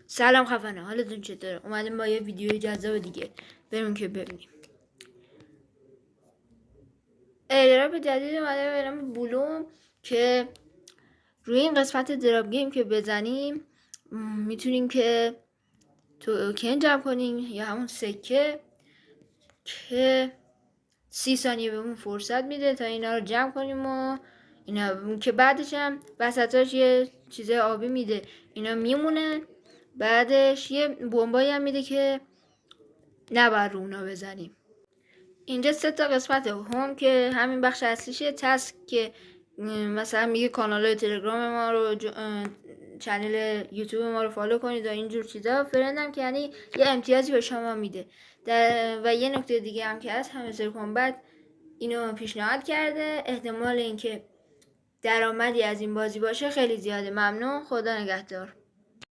سلام خفنه، حالتون چطوره؟ اومدیم با یه ویدیو جذاب دیگه بریم که ببینیم. ایردراپ جدید اومده به نام بلوم که روی این قسمت دراپ گیم که بزنیم میتونیم که توکن جمع کنیم یا همون سکه که 30 ثانیه بهمون فرصت میده تا اینا رو جمع کنیم و اینا که بعدش هم وسطاش یه چیز آبی میده، اینا میمونه. بعدش یه بمبایی هم میده که نباید رو اونا بزنیم. اینجا 3 تا قسمت هوم که همین بخش اصلیشه، تسک که مثلا میگه کانال تلگرام ما رو چنل یوتیوب ما رو فالو کنید و اینجور چیزا. فرندم که یعنی یه امتیازی به شما میده. و یه نکته دیگه هم که هست، همستر کامبت اینو پیشنهاد کرده، احتمال اینکه درآمدی از این بازی باشه خیلی زیاده. ممنون، خدا نگهدار.